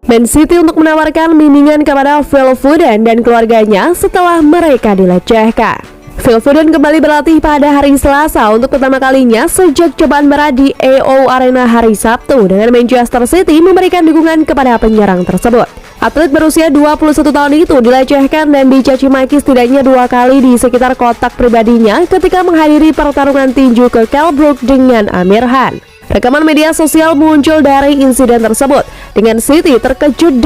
Man City untuk menawarkan bimbingan kepada Phil Foden dan keluarganya setelah mereka dilecehkan. Phil Foden kembali berlatih pada hari Selasa untuk pertama kalinya sejak cobaan berat di AO Arena hari Sabtu dengan Manchester City memberikan dukungan kepada penyerang tersebut. Atlet berusia 21 tahun itu dilecehkan dan dicaci maki setidaknya 2 kali di sekitar kotak pribadinya ketika menghadiri pertarungan tinju ke Kelbrook dengan Amir Khan. Rekaman media sosial muncul dari insiden tersebut, dengan City terkejut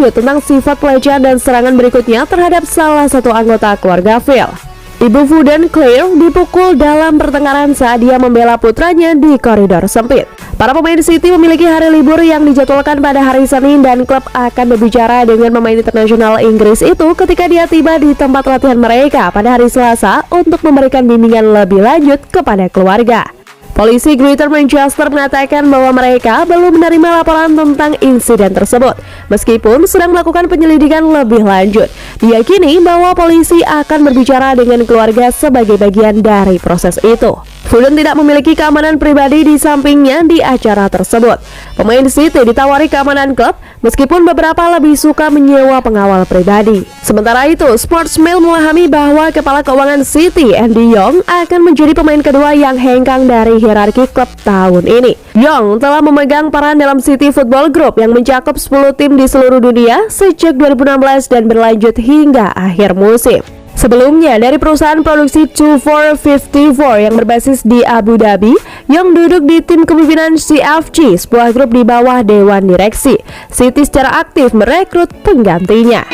tentang sifat pelecehan dan serangan berikutnya terhadap salah satu anggota keluarga Phil. Ibu Foden, Claire, dipukul dalam pertengkaran saat dia membela putranya di koridor sempit. Para pemain City memiliki hari libur yang dijadwalkan pada hari Senin dan klub akan berbicara dengan pemain internasional Inggris itu ketika dia tiba di tempat latihan mereka pada hari Selasa untuk memberikan bimbingan lebih lanjut kepada keluarga. Polisi Greater Manchester mengatakan bahwa mereka belum menerima laporan tentang insiden tersebut, meskipun sedang melakukan penyelidikan lebih lanjut. Diyakini bahwa polisi akan berbicara dengan keluarga sebagai bagian dari proses itu. Foden tidak memiliki keamanan pribadi di sampingnya di acara tersebut. Pemain City ditawari keamanan klub, meskipun beberapa lebih suka menyewa pengawal pribadi. Sementara itu, Sportsmail memahami bahwa kepala keuangan City, Andy Young, akan menjadi pemain kedua yang hengkang dari hierarki klub tahun ini. Young telah memegang peran dalam City Football Group yang mencakup 10 tim di seluruh dunia sejak 2016 dan berlanjut hingga akhir musim. Sebelumnya, dari perusahaan produksi 2454 yang berbasis di Abu Dhabi, Young duduk di tim kepemimpinan CFG, sebuah grup di bawah Dewan Direksi. City secara aktif merekrut penggantinya.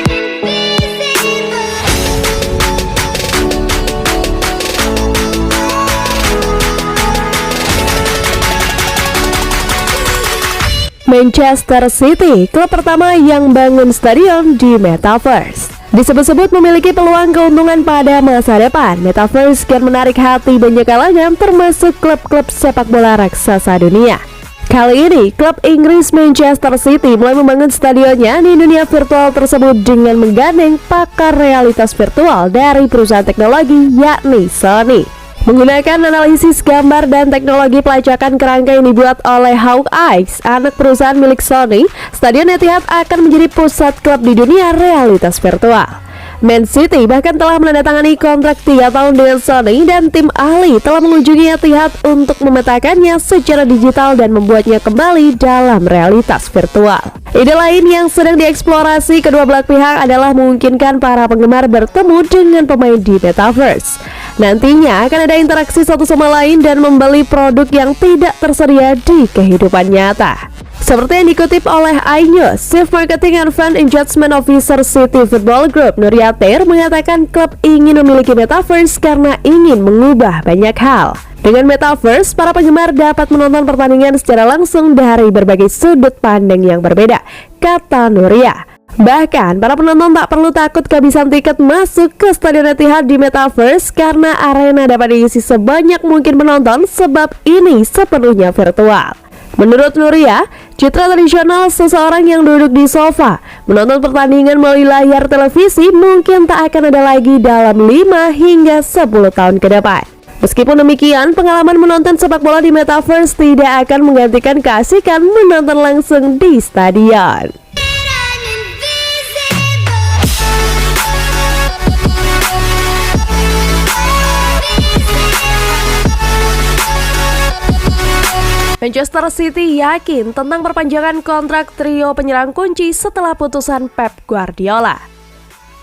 Manchester City, klub pertama yang bangun stadion di Metaverse. Disebut-sebut memiliki peluang keuntungan pada masa depan, Metaverse kian menarik hati banyak kalangan termasuk klub-klub sepak bola raksasa dunia. Kali ini, klub Inggris Manchester City mulai membangun stadionnya di dunia virtual tersebut dengan menggandeng pakar realitas virtual dari perusahaan teknologi yakni Sony. Menggunakan analisis gambar dan teknologi pelacakan kerangka yang dibuat oleh Hawk-Eyes, anak perusahaan milik Sony, Stadion Etihad akan menjadi pusat klub di dunia realitas virtual. Man City bahkan telah menandatangani kontrak 3 tahun dengan Sony dan tim ahli telah mengunjungi Etihad untuk memetakannya secara digital dan membuatnya kembali dalam realitas virtual. Ide lain yang sedang dieksplorasi kedua belah pihak adalah memungkinkan para penggemar bertemu dengan pemain di Metaverse. Nantinya akan ada interaksi satu sama lain dan membeli produk yang tidak tersedia di kehidupan nyata. Seperti yang dikutip oleh iNews, Chief Marketing and Fan Engagement Officer City Football Group, Nuriater, mengatakan klub ingin memiliki Metaverse karena ingin mengubah banyak hal. Dengan Metaverse, para penggemar dapat menonton pertandingan secara langsung dari berbagai sudut pandang yang berbeda, kata Nuria. Bahkan, para penonton tak perlu takut kehabisan tiket masuk ke Stadion Etihad di Metaverse karena arena dapat diisi sebanyak mungkin penonton sebab ini sepenuhnya virtual. Menurut Nuria, citra tradisional seseorang yang duduk di sofa menonton pertandingan melalui layar televisi mungkin tak akan ada lagi dalam 5 hingga 10 tahun ke depan. Meskipun demikian, pengalaman menonton sepak bola di Metaverse tidak akan menggantikan keasikan menonton langsung di stadion. Manchester City yakin tentang perpanjangan kontrak trio penyerang kunci setelah putusan Pep Guardiola.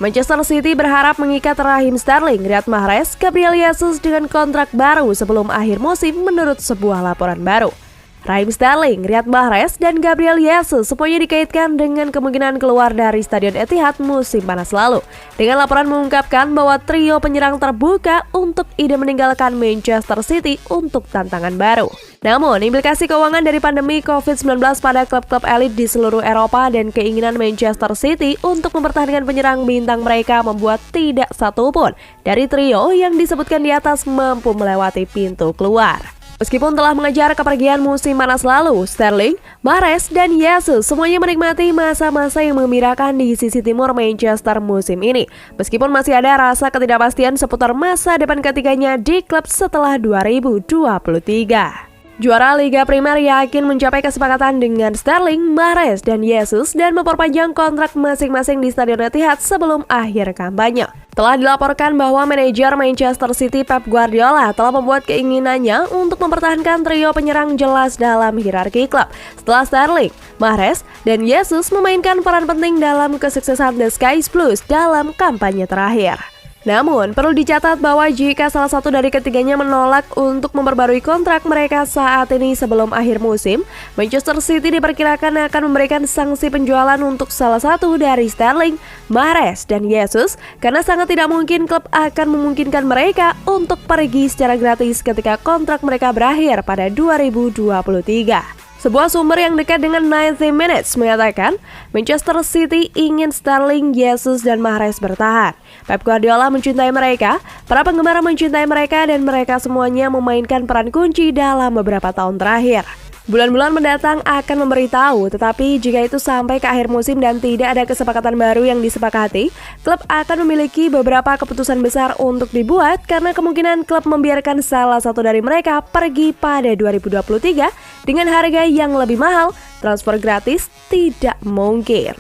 Manchester City berharap mengikat Raheem Sterling, Riyad Mahrez, Gabriel Jesus dengan kontrak baru sebelum akhir musim menurut sebuah laporan baru. Raheem Sterling, Riyad Mahrez, dan Gabriel Jesus semuanya dikaitkan dengan kemungkinan keluar dari Stadion Etihad musim panas lalu. Dengan laporan mengungkapkan bahwa trio penyerang terbuka untuk ide meninggalkan Manchester City untuk tantangan baru. Namun, implikasi keuangan dari pandemi COVID-19 pada klub-klub elit di seluruh Eropa dan keinginan Manchester City untuk mempertahankan penyerang bintang mereka membuat tidak satupun dari trio yang disebutkan di atas mampu melewati pintu keluar. Meskipun telah mengejar kepergian musim panas lalu, Sterling, Mahrez, dan Jesus semuanya menikmati masa-masa yang menggembirakan di sisi timur Manchester musim ini. Meskipun masih ada rasa ketidakpastian seputar masa depan ketiganya di klub setelah 2023. Juara Liga Primer yakin mencapai kesepakatan dengan Sterling, Mahrez, dan Jesus dan memperpanjang kontrak masing-masing di Stadion Etihad sebelum akhir kampanye. Telah dilaporkan bahwa manajer Manchester City Pep Guardiola telah membuat keinginannya untuk mempertahankan trio penyerang jelas dalam hierarki klub setelah Sterling, Mahrez, dan Jesus memainkan peran penting dalam kesuksesan The Skies Blues dalam kampanye terakhir. Namun, perlu dicatat bahwa jika salah satu dari ketiganya menolak untuk memperbarui kontrak mereka saat ini sebelum akhir musim, Manchester City diperkirakan akan memberikan sanksi penjualan untuk salah satu dari Sterling, Mahrez, dan Jesus karena sangat tidak mungkin klub akan memungkinkan mereka untuk pergi secara gratis ketika kontrak mereka berakhir pada 2023. Sebuah sumber yang dekat dengan 90 Minutes mengatakan Manchester City ingin Sterling, Jesus, dan Mahrez bertahan. Pep Guardiola mencintai mereka, para penggemar mencintai mereka, dan mereka semuanya memainkan peran kunci dalam beberapa tahun terakhir. Bulan-bulan mendatang akan memberitahu, tetapi jika itu sampai ke akhir musim dan tidak ada kesepakatan baru yang disepakati, klub akan memiliki beberapa keputusan besar untuk dibuat karena kemungkinan klub membiarkan salah satu dari mereka pergi pada 2023 dengan harga yang lebih mahal, transfer gratis tidak mungkin.